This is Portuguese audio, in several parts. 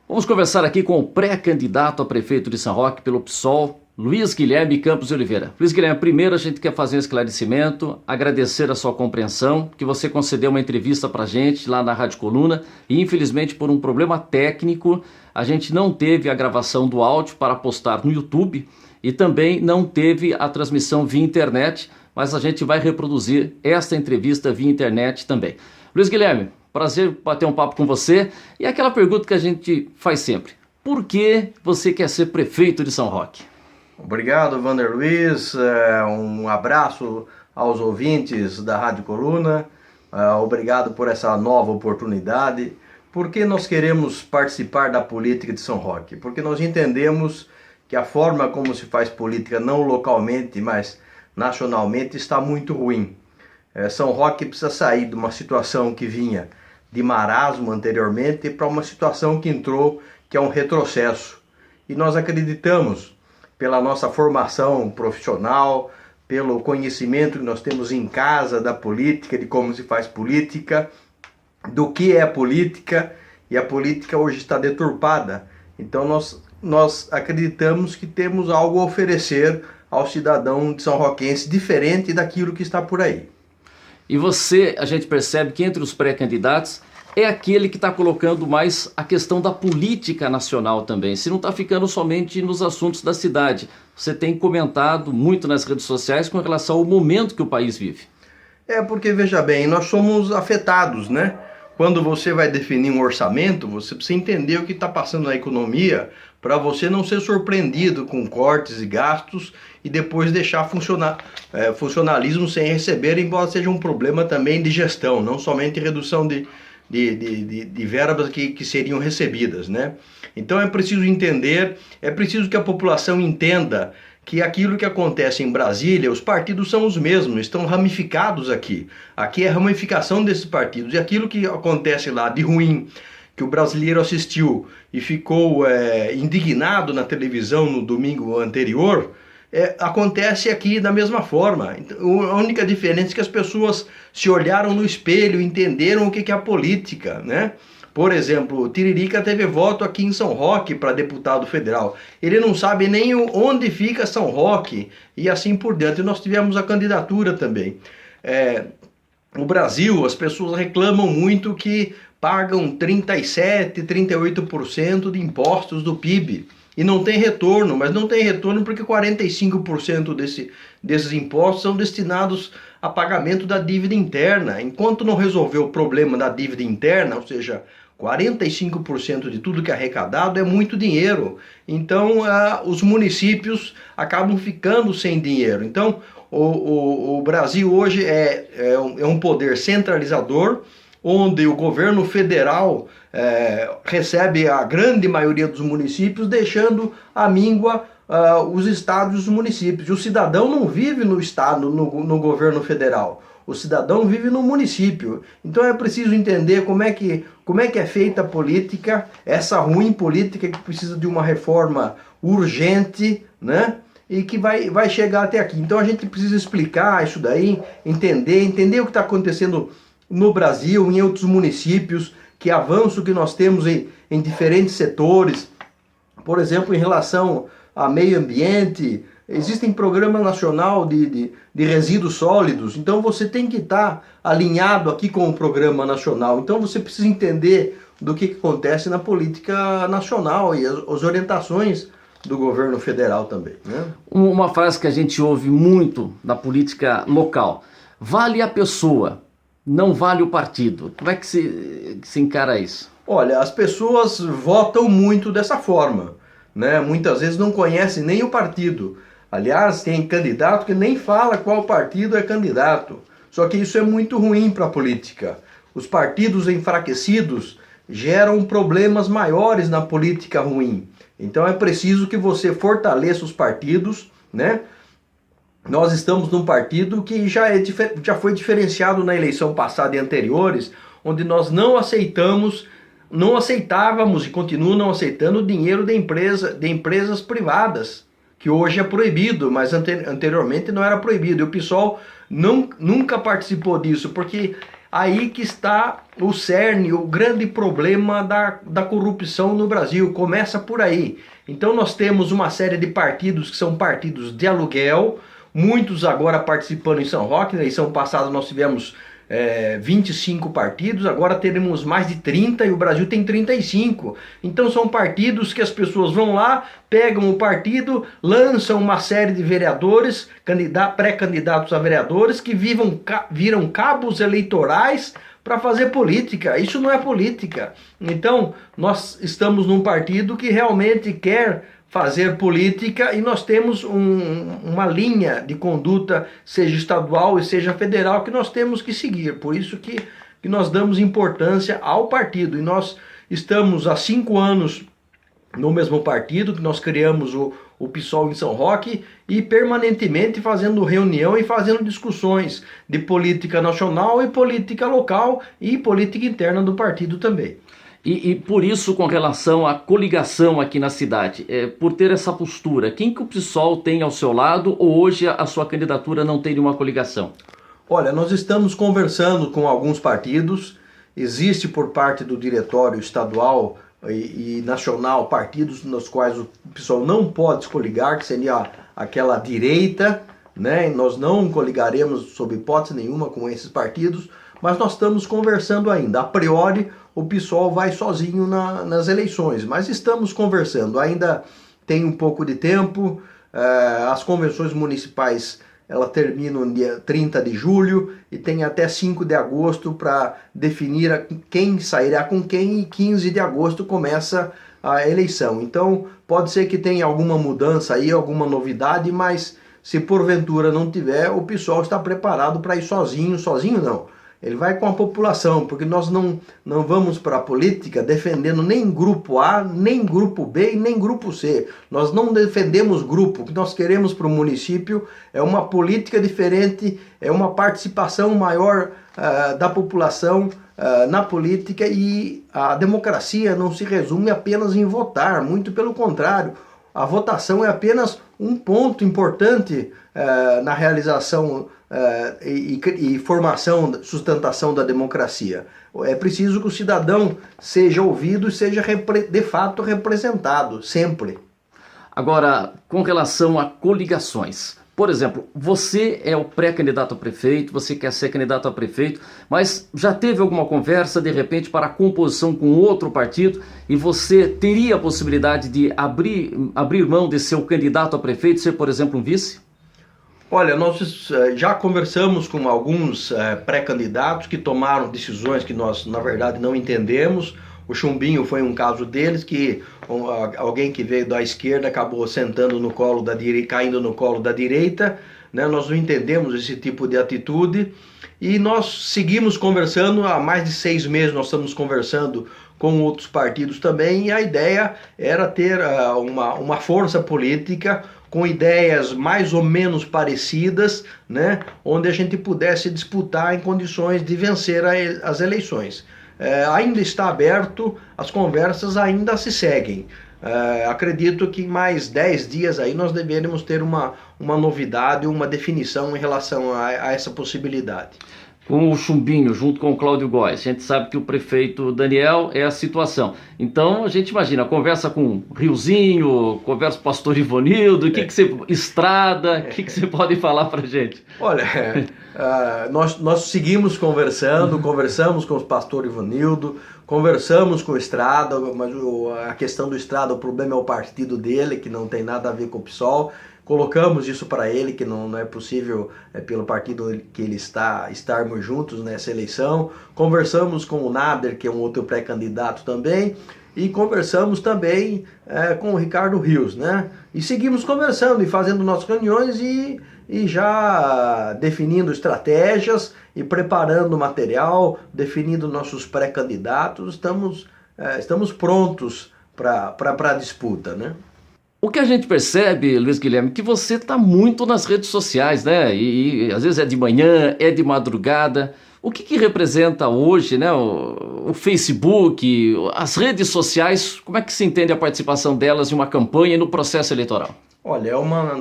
Vamos conversar aqui com o pré-candidato a prefeito de São Roque pelo PSOL, Luiz Guilherme Campos de Oliveira. Luiz Guilherme, primeiro a gente quer fazer um esclarecimento, agradecer a sua compreensão, que você concedeu uma entrevista pra gente lá na Rádio Coluna e infelizmente por um problema técnico a gente não teve a gravação do áudio para postar no YouTube e também não teve a transmissão via internet, mas a gente vai reproduzir esta entrevista via internet também. Luiz Guilherme, prazer bater um papo com você e aquela pergunta que a gente faz sempre. Por que você quer ser prefeito de São Roque? Obrigado, Vander Luiz. Um abraço aos ouvintes da Rádio Coluna. Obrigado por essa nova oportunidade. Por que nós queremos participar da política de São Roque? Porque nós entendemos que a forma como se faz política, não localmente, mas nacionalmente, está muito ruim. São Roque precisa sair de uma situação que vinha de marasmo anteriormente para uma situação que entrou, que é um retrocesso. E nós acreditamos, pela nossa formação profissional, pelo conhecimento que nós temos em casa da política, de como se faz política, do que é política, e a política hoje está deturpada. Então nós acreditamos que temos algo a oferecer ao cidadão de São Roquense diferente daquilo que está por aí. E você, a gente percebe que entre os pré-candidatos é aquele que está colocando mais a questão da política nacional também. Se não está ficando somente nos assuntos da cidade. Você tem comentado muito nas redes sociais com relação ao momento que o país vive. Porque veja bem, nós somos afetados, né? Quando você vai definir um orçamento, você precisa entender o que está passando na economia para você não ser surpreendido com cortes e gastos e depois deixar funcionalismo sem receber, embora seja um problema também de gestão, não somente redução de verbas que seriam recebidas, né? Então é preciso entender, é preciso que a população entenda que aquilo que acontece em Brasília, os partidos são os mesmos, estão ramificados aqui. Aqui é a ramificação desses partidos. E aquilo que acontece lá de ruim, que o brasileiro assistiu e ficou indignado na televisão no domingo anterior, acontece aqui da mesma forma. Então, a única diferença é que as pessoas se olharam no espelho, entenderam o que é a política, né? Por exemplo, o Tiririca teve voto aqui em São Roque para deputado federal. Ele não sabe nem onde fica São Roque e assim por diante. E nós tivemos a candidatura também. No Brasil, as pessoas reclamam muito que pagam 37%, 38% de impostos do PIB. E não tem retorno, mas não tem retorno porque 45% desses impostos são destinados a pagamento da dívida interna. Enquanto não resolver o problema da dívida interna, ou seja, 45% de tudo que é arrecadado é muito dinheiro. Então os municípios acabam ficando sem dinheiro. Então o Brasil hoje é um poder centralizador, onde o governo federal recebe a grande maioria dos municípios, deixando à míngua os estados e os municípios. E o cidadão não vive no estado, no governo federal. O cidadão vive no município. Então é preciso entender como é que é feita a política, essa ruim política que precisa de uma reforma urgente, né? E que vai chegar até aqui. Então a gente precisa explicar isso daí, entender o que está acontecendo no Brasil, em outros municípios, que avanço que nós temos em diferentes setores. Por exemplo, em relação a meio ambiente, existem programas nacional de resíduos sólidos, então você tem que estar alinhado aqui com o programa nacional. Então você precisa entender do que acontece na política nacional e as orientações do governo federal também, né? Uma frase que a gente ouve muito na política local: vale a pessoa, não vale o partido. Como é que se encara isso? Olha, as pessoas votam muito dessa forma, né? Muitas vezes não conhecem nem o partido. Aliás, tem candidato que nem fala qual partido é candidato. Só que isso é muito ruim para a política. Os partidos enfraquecidos geram problemas maiores na política ruim. Então é preciso que você fortaleça os partidos, né? Nós estamos num partido que já foi diferenciado na eleição passada e anteriores, onde nós não aceitávamos e continuam não aceitando o dinheiro de empresas privadas, que hoje é proibido, mas anteriormente não era proibido. E o PSOL nunca participou disso, porque aí que está o cerne, o grande problema da corrupção no Brasil, começa por aí. Então nós temos uma série de partidos que são partidos de aluguel, muitos agora participando em São Roque. Na eleição passada nós tivemos 25 partidos, agora teremos mais de 30 e o Brasil tem 35. Então são partidos que as pessoas vão lá, pegam o partido, lançam uma série de vereadores, pré-candidatos a vereadores que viram cabos eleitorais para fazer política. Isso não é política. Então nós estamos num partido que realmente quer fazer política e nós temos uma linha de conduta, seja estadual e seja federal, que nós temos que seguir. Por isso que nós damos importância ao partido. E nós estamos há 5 anos no mesmo partido, que nós criamos o PSOL em São Roque, e permanentemente fazendo reunião e fazendo discussões de política nacional e política local e política interna do partido também. E por isso, com relação à coligação aqui na cidade, por ter essa postura, quem que o PSOL tem ao seu lado, ou hoje a sua candidatura não tem nenhuma coligação? Olha, nós estamos conversando com alguns partidos, existe por parte do diretório estadual e nacional partidos nos quais o PSOL não pode se coligar, que seria aquela direita, né? Nós não coligaremos sob hipótese nenhuma com esses partidos, mas nós estamos conversando ainda. A priori, o PSOL vai sozinho nas eleições, mas estamos conversando. Ainda tem um pouco de tempo, as convenções municipais terminam no dia 30 de julho e tem até 5 de agosto para definir quem sairá com quem, e 15 de agosto começa a eleição. Então pode ser que tenha alguma mudança aí, alguma novidade, mas se porventura não tiver, o PSOL está preparado para ir sozinho não. Ele vai com a população, porque nós não vamos para a política defendendo nem grupo A, nem grupo B e nem grupo C. Nós não defendemos grupo. O que nós queremos para o município é uma política diferente, é uma participação maior da população na política, e a democracia não se resume apenas em votar, muito pelo contrário. A votação é apenas um ponto importante na realização e formação, sustentação da democracia. É preciso que o cidadão seja ouvido e seja de fato representado, sempre. Agora, com relação a coligações, por exemplo, você é o pré-candidato a prefeito, você quer ser candidato a prefeito, mas já teve alguma conversa, de repente, para a composição com outro partido, e você teria a possibilidade de abrir mão de ser o candidato a prefeito, ser, por exemplo, um vice? Olha, nós já conversamos com alguns pré-candidatos que tomaram decisões que nós, na verdade, não entendemos. O Chumbinho foi um caso deles, que alguém que veio da esquerda acabou sentando no colo da direita, caindo no colo da direita, né? Nós não entendemos esse tipo de atitude e nós seguimos conversando. Há mais de 6 meses nós estamos conversando com outros partidos também, e a ideia era ter uma força política com ideias mais ou menos parecidas, né? Onde a gente pudesse disputar em condições de vencer as eleições. Ainda está aberto, as conversas ainda se seguem. Acredito que em mais 10 dias aí nós deveremos ter uma novidade, uma definição em relação a essa possibilidade. Com o Chumbinho, junto com o Cláudio Góes, a gente sabe que o prefeito Daniel é a situação. Então a gente imagina, conversa com Riozinho, conversa com o pastor Ivanildo, Estrada, o que você pode falar pra gente? Olha, nós seguimos conversando, conversamos com o pastor Ivanildo, conversamos com o Estrada, mas a questão do Estrada, o problema é o partido dele, que não tem nada a ver com o PSOL. Colocamos isso para ele, que não é possível, pelo partido que ele estarmos juntos nessa eleição. Conversamos com o Nader, que é um outro pré-candidato também, e conversamos também com o Ricardo Rios, né? E seguimos conversando e fazendo nossas reuniões e já definindo estratégias e preparando material, definindo nossos pré-candidatos. Estamos prontos para a disputa, né? O que a gente percebe, Luiz Guilherme, que você está muito nas redes sociais, né? E às vezes é de manhã, é de madrugada. O que representa hoje, né? O Facebook, as redes sociais, como é que se entende a participação delas em uma campanha e no processo eleitoral? Olha,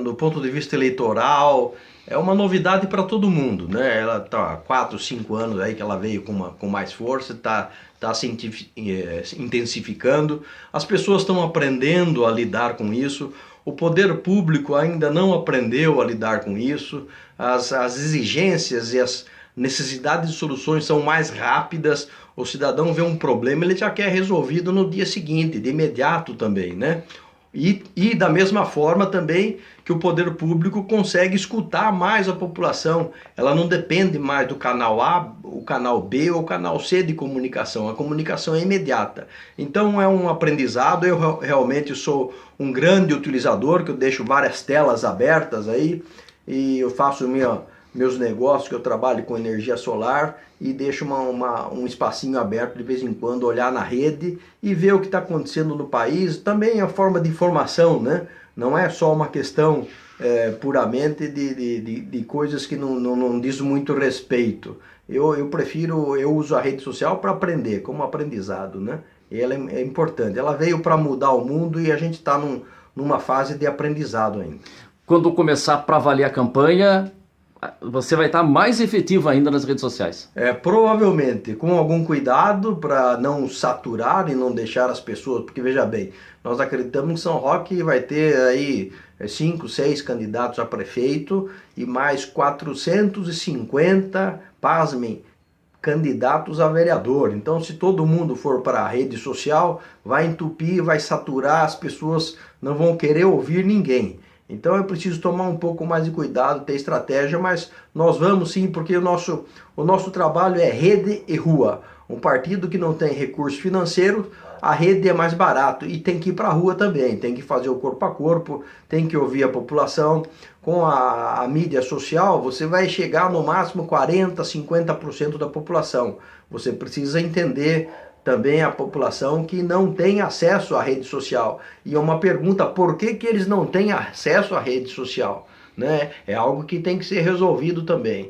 do ponto de vista eleitoral, é uma novidade para todo mundo, né? Ela está há 4, 5 anos aí que ela veio com mais força, está se intensificando. As pessoas estão aprendendo a lidar com isso. O poder público ainda não aprendeu a lidar com isso. As exigências e as necessidades de soluções são mais rápidas. O cidadão vê um problema, ele já quer resolvido no dia seguinte, de imediato também, né? E da mesma forma também que o poder público consegue escutar mais a população. Ela não depende mais do canal A, o canal B ou o canal C de comunicação. A comunicação é imediata. Então é um aprendizado. Eu realmente sou um grande utilizador, que eu deixo várias telas abertas aí e eu faço meus negócios, que eu trabalho com energia solar, e deixo um espacinho aberto de vez em quando, olhar na rede e ver o que está acontecendo no país. Também é forma de informação, né? Não é só uma questão puramente de coisas que não diz muito respeito. Eu uso a rede social para aprender, como aprendizado, né? E ela é importante. Ela veio para mudar o mundo e a gente está numa fase de aprendizado ainda. Quando começar para valer a campanha, você vai estar mais efetivo ainda nas redes sociais. Provavelmente, com algum cuidado para não saturar e não deixar as pessoas, porque veja bem, nós acreditamos que São Roque vai ter aí 5, 6 candidatos a prefeito e mais 450, pasmem, candidatos a vereador. Então, se todo mundo for para a rede social, vai entupir, vai saturar, as pessoas não vão querer ouvir ninguém. Então eu preciso tomar um pouco mais de cuidado, ter estratégia, mas nós vamos sim, porque o nosso trabalho é rede e rua. Um partido que não tem recurso financeiro, a rede é mais barato e tem que ir para a rua também, tem que fazer o corpo a corpo, tem que ouvir a população. Com a mídia social, você vai chegar no máximo 40%, 50% da população. Você precisa entender também a população que não tem acesso à rede social. E é uma pergunta, por que eles não têm acesso à rede social? Né? É algo que tem que ser resolvido também.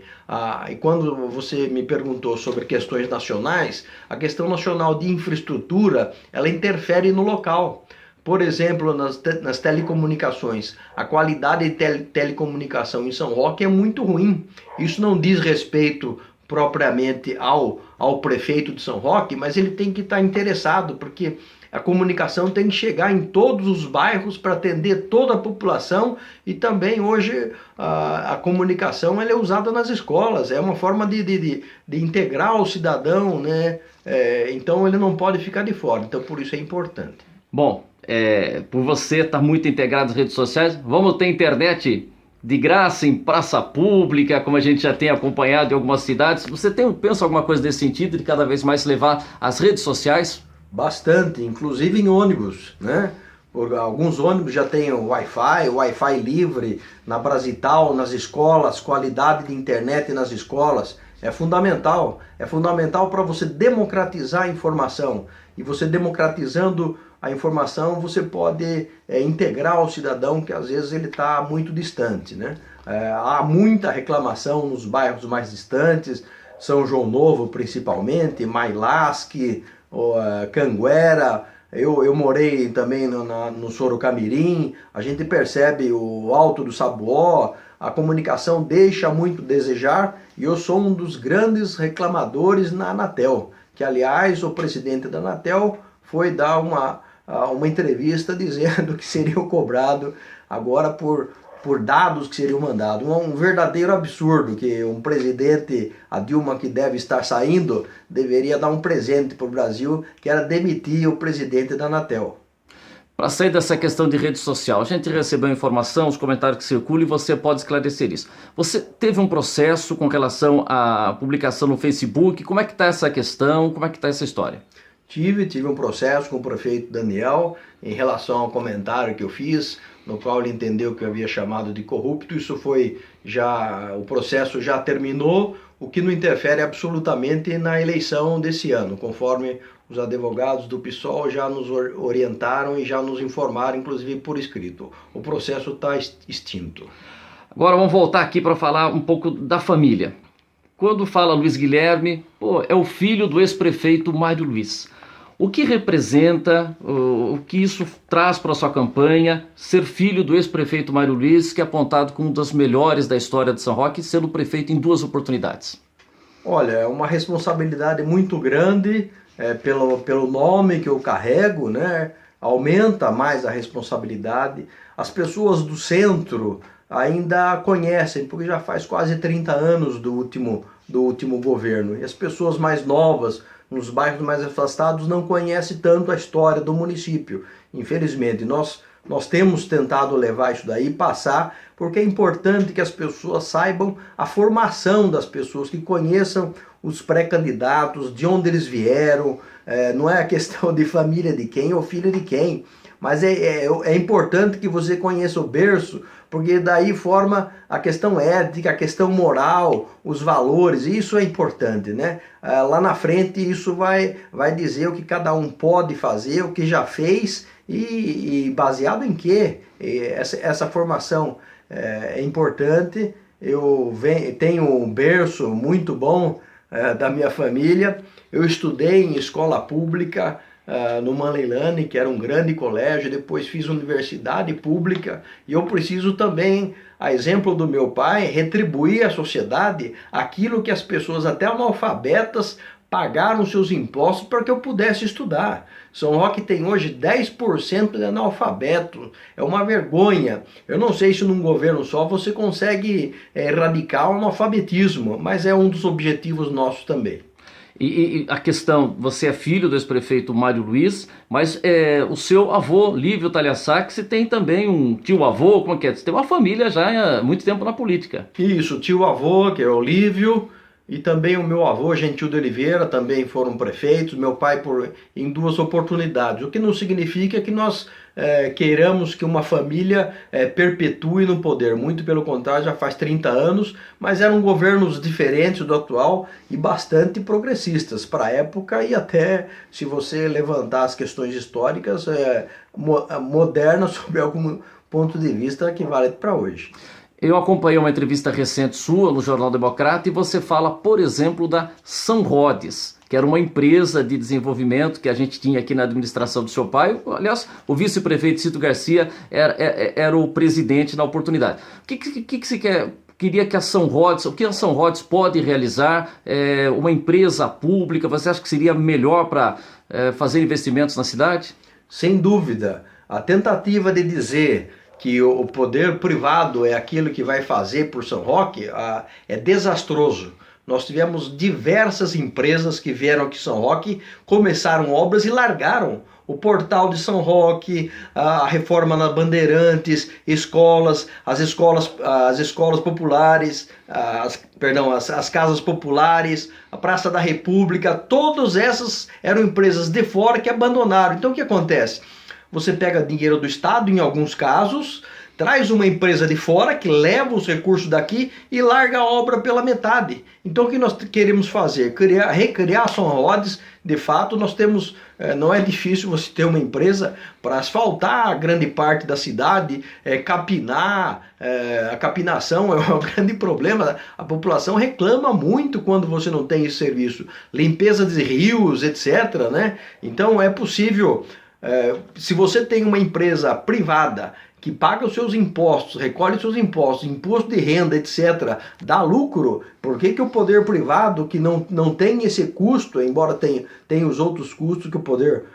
E quando você me perguntou sobre questões nacionais, a questão nacional de infraestrutura, ela interfere no local. Por exemplo, nas telecomunicações, a qualidade de telecomunicação em São Roque é muito ruim. Isso não diz respeito propriamente ao prefeito de São Roque, mas ele tem que estar interessado, porque a comunicação tem que chegar em todos os bairros para atender toda a população. E também hoje a comunicação ela é usada nas escolas, é uma forma de integrar o cidadão, né? Então ele não pode ficar de fora, então por isso é importante. Bom, por você estar muito integrado nas redes sociais, vamos ter internet de graça em praça pública, como a gente já tem acompanhado em algumas cidades. Você pensa alguma coisa nesse sentido, de cada vez mais levar as redes sociais? Bastante, inclusive em ônibus, né? Alguns ônibus já têm Wi-Fi livre na Brasital, nas escolas, qualidade de internet nas escolas. É fundamental para você democratizar a informação. E você democratizando a informação, você pode integrar o cidadão, que às vezes ele está muito distante, né? Há muita reclamação nos bairros mais distantes, São João Novo principalmente, Mailasque, Canguera. Eu morei também no Sorocamirim, a gente percebe o Alto do Sabuó, a comunicação deixa muito a desejar, e eu sou um dos grandes reclamadores na Anatel, que aliás o presidente da Anatel foi dar uma entrevista dizendo que seria cobrado agora por dados que seriam mandados. Um verdadeiro absurdo, que um presidente, a Dilma, que deve estar saindo, deveria dar um presente para o Brasil, que era demitir o presidente da Anatel. Para sair dessa questão de rede social, a gente recebeu informação, os comentários que circulam, e você pode esclarecer isso. Você teve um processo com relação à publicação no Facebook? Como é que está essa questão? Como é que está essa história? Tive um processo com o prefeito Daniel em relação ao comentário que eu fiz, no qual ele entendeu que eu havia chamado de corrupto. Isso o processo já terminou, o que não interfere absolutamente na eleição desse ano, conforme os advogados do PSOL já nos orientaram e já nos informaram, inclusive por escrito. O processo está extinto. Agora vamos voltar aqui para falar um pouco da família. Quando fala Luiz Guilherme, é o filho do ex-prefeito Mário Luiz. O que representa, o que isso traz para a sua campanha, ser filho do ex-prefeito Mário Luiz, que é apontado como um dos melhores da história de São Roque, sendo prefeito em 2 oportunidades? Olha, é uma responsabilidade muito grande, pelo nome que eu carrego, né? Aumenta mais a responsabilidade. As pessoas do centro ainda conhecem, porque já faz quase 30 anos do último governo. E as pessoas mais novas, nos bairros mais afastados, não conhecem tanto a história do município. Infelizmente, nós temos tentado levar isso daí, passar, porque é importante que as pessoas saibam a formação das pessoas, que conheçam os pré-candidatos, de onde eles vieram. Não é a questão de família de quem ou filho de quem, mas é importante que você conheça o berço, porque daí forma a questão ética, a questão moral, os valores, e isso é importante, né? Lá na frente isso vai dizer o que cada um pode fazer, o que já fez e baseado em quê? Essa formação é importante. Eu tenho um berço muito bom da minha família. Eu estudei em escola pública, no Manleilani, que era um grande colégio, depois fiz universidade pública, e eu preciso também, a exemplo do meu pai, retribuir à sociedade aquilo que as pessoas até analfabetas pagaram seus impostos para que eu pudesse estudar. São Roque tem hoje 10% de analfabeto, é uma vergonha. Eu não sei se num governo só você consegue erradicar o analfabetismo, mas é um dos objetivos nossos também. E a questão, você é filho do ex-prefeito Mário Luiz, mas o seu avô, Lívio Talhassá, você tem também um tio-avô, como é que é? Você tem uma família já há muito tempo na política. Isso, tio-avô, que é o Lívio, e também o meu avô, Gentil de Oliveira, também foram prefeitos, meu pai em 2 oportunidades, o que não significa que nós queiramos que uma família perpetue no poder, muito pelo contrário, já faz 30 anos, mas eram governos diferentes do atual e bastante progressistas para a época, e até, se você levantar as questões históricas, modernas sob algum ponto de vista que vale para hoje. Eu acompanhei uma entrevista recente sua no Jornal Democrata e você fala, por exemplo, da São Rhodes, que era uma empresa de desenvolvimento que a gente tinha aqui na administração do seu pai. Aliás, o vice-prefeito Cito Garcia era o presidente na oportunidade. O que se queria que a São Rhodes, o que a São Rhodes pode realizar, uma empresa pública, você acha que seria melhor para fazer investimentos na cidade? Sem dúvida. A tentativa de dizer que o poder privado é aquilo que vai fazer por São Roque é desastroso. Nós tivemos diversas empresas que vieram aqui em São Roque, começaram obras e largaram. O portal de São Roque, a reforma na Bandeirantes, escolas, as escolas populares, as casas populares, a Praça da República, todas essas eram empresas de fora que abandonaram. Então o que acontece? Você pega dinheiro do Estado, em alguns casos, traz uma empresa de fora que leva os recursos daqui e larga a obra pela metade. Então o que nós queremos fazer? Recriar São Rhodes. De fato, nós temos, não é difícil você ter uma empresa para asfaltar a grande parte da cidade, capinar, a capinação é um grande problema, a população reclama muito quando você não tem esse serviço. Limpeza de rios, etc., né? Então é possível. Se você tem uma empresa privada que paga os seus impostos, recolhe os seus impostos, imposto de renda, etc., dá lucro, por que o poder privado, que não tem esse custo, embora tenha os outros custos que o poder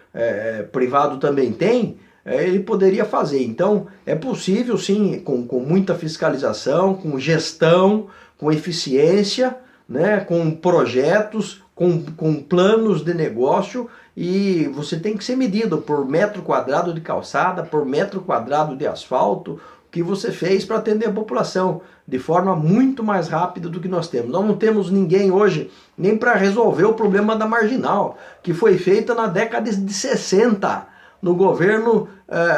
privado também tem, ele poderia fazer? Então, é possível sim, com muita fiscalização, com gestão, com eficiência, né, com projetos, com planos de negócio, e você tem que ser medido por metro quadrado de calçada, por metro quadrado de asfalto, o que você fez para atender a população de forma muito mais rápida do que nós temos. Nós não temos ninguém hoje nem para resolver o problema da marginal, que foi feita na década de 60, no governo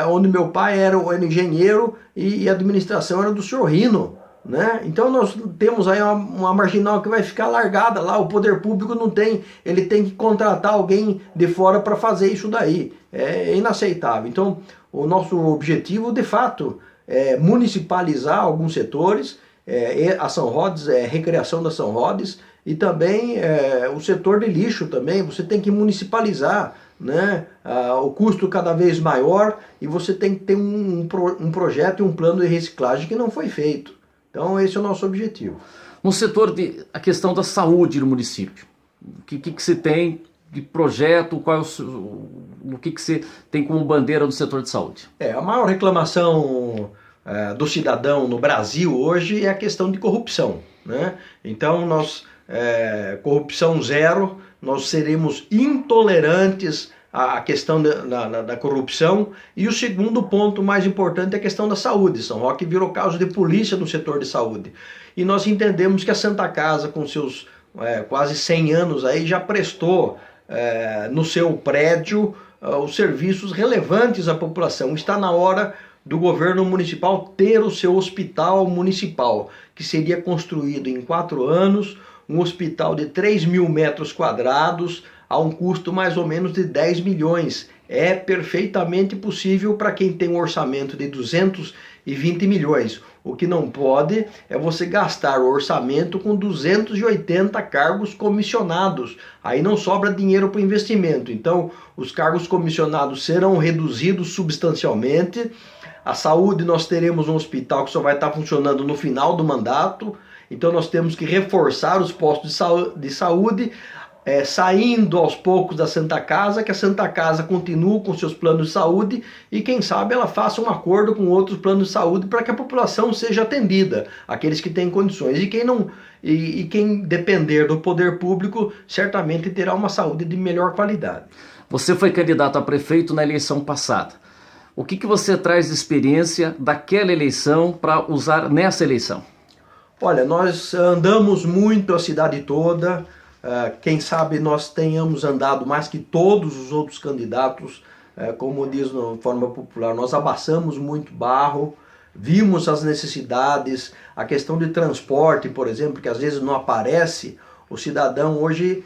onde meu pai era engenheiro e a administração era do senhor Rino. Né? Então nós temos aí uma marginal que vai ficar largada lá, o poder público não tem, ele tem que contratar alguém de fora para fazer isso daí, é inaceitável. Então o nosso objetivo de fato é municipalizar alguns setores, a São Rhodes, recriação da São Rhodes, e também o setor de lixo também, você tem que municipalizar, né? O custo cada vez maior e você tem que ter um projeto e um plano de reciclagem que não foi feito. Então esse é o nosso objetivo. No setor a questão da saúde no município, o que se tem de projeto, o que você tem como bandeira do setor de saúde? A maior reclamação do cidadão no Brasil hoje é a questão de corrupção, né? Então corrupção zero, nós seremos intolerantes à questão da corrupção. E o segundo ponto mais importante é a questão da saúde. São Roque virou caso de polícia no setor de saúde. E nós entendemos que a Santa Casa, com seus quase 100 anos aí, já prestou no seu prédio os serviços relevantes à população. Está na hora do governo municipal ter o seu hospital municipal, que seria construído em 4 anos, um hospital de 3.000 metros quadrados, a um custo mais ou menos de 10 milhões. É perfeitamente possível para quem tem um orçamento de 220 milhões. O que não pode é você gastar o orçamento com 280 cargos comissionados. Aí não sobra dinheiro para o investimento. Então, os cargos comissionados serão reduzidos substancialmente. A saúde, nós teremos um hospital que só vai estar funcionando no final do mandato. Então, nós temos que reforçar os postos de saúde, saindo aos poucos da Santa Casa, que a Santa Casa continue com seus planos de saúde e quem sabe ela faça um acordo com outros planos de saúde para que a população seja atendida, aqueles que têm condições. E quem depender do poder público certamente terá uma saúde de melhor qualidade. Você foi candidato a prefeito na eleição passada. O que você traz de experiência daquela eleição para usar nessa eleição? Olha, nós andamos muito a cidade toda. Quem sabe nós tenhamos andado mais que todos os outros candidatos, como diz de forma popular, nós abaçamos muito barro, vimos as necessidades, a questão de transporte, por exemplo, que às vezes não aparece. O cidadão hoje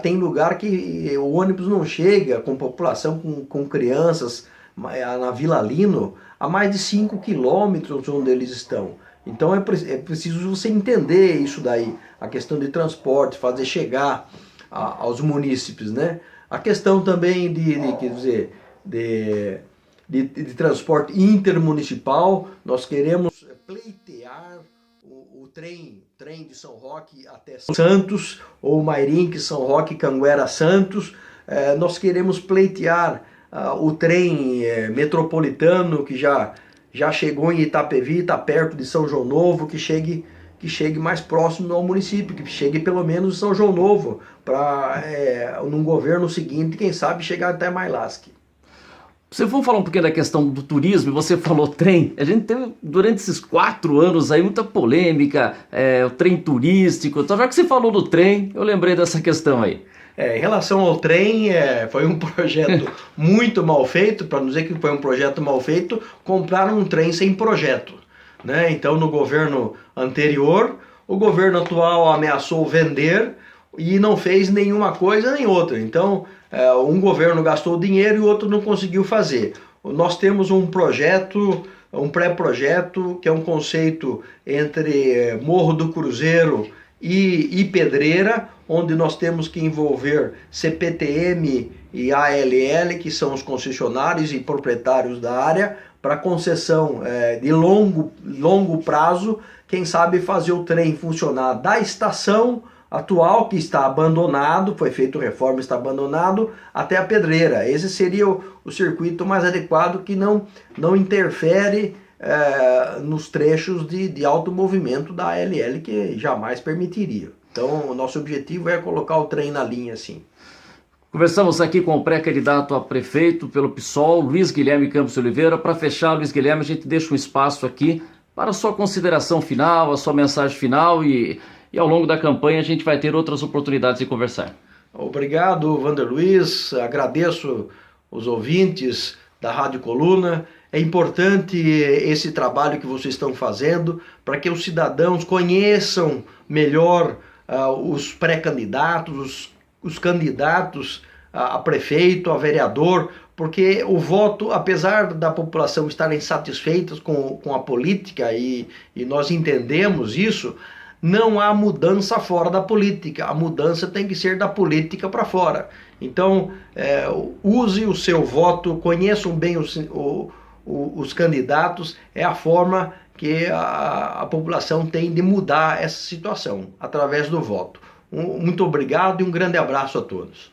tem lugar que o ônibus não chega, com população, com crianças, na Vila Lino, a mais de 5 quilômetros onde eles estão. Então é preciso você entender isso daí, a questão de transporte, fazer chegar aos munícipes, né? A questão também de transporte intermunicipal, nós queremos pleitear o trem de São Roque até Santos, ou Mairinque, São Roque, Canguera, Santos. Nós queremos pleitear o trem metropolitano que já chegou em Itapevi, está perto de São João Novo, que chegue mais próximo ao município, que chegue pelo menos em São João Novo, para num governo seguinte, quem sabe, chegar até Mailasque. Você for falar um pouquinho da questão do turismo, você falou trem, a gente teve durante esses 4 anos aí muita polêmica, o trem turístico, então já que você falou do trem, eu lembrei dessa questão aí. Em relação ao trem, foi um projeto muito mal feito, para não dizer que foi um projeto mal feito, compraram um trem sem projeto, né? Então no governo anterior, o governo atual ameaçou vender e não fez nenhuma coisa nem outra. Então um governo gastou dinheiro e o outro não conseguiu fazer. Nós temos um projeto, um pré-projeto, que é um conceito entre Morro do Cruzeiro e Pedreira, onde nós temos que envolver CPTM e ALL, que são os concessionários e proprietários da área, para concessão de longo prazo, quem sabe fazer o trem funcionar da estação atual, que está abandonado, foi feito reforma, está abandonado, até a Pedreira. Esse seria o circuito mais adequado, que não interfere nos trechos de alto movimento da ALL, que jamais permitiria. Então, o nosso objetivo é colocar o trem na linha, sim. Conversamos aqui com o pré-candidato a prefeito pelo PSOL, Luiz Guilherme Campos Oliveira. Para fechar, Luiz Guilherme, a gente deixa um espaço aqui para a sua consideração final, a sua mensagem final e ao longo da campanha a gente vai ter outras oportunidades de conversar. Obrigado, Vander Luiz. Agradeço os ouvintes da Rádio Coluna. É importante esse trabalho que vocês estão fazendo para que os cidadãos conheçam melhor os pré-candidatos, os candidatos a prefeito, a vereador, porque o voto, apesar da população estar insatisfeita com a política, e nós entendemos isso, não há mudança fora da política. A mudança tem que ser da política para fora. Então, use o seu voto, conheçam bem os candidatos, é a forma que a população tem de mudar essa situação, através do voto. Muito obrigado e um grande abraço a todos.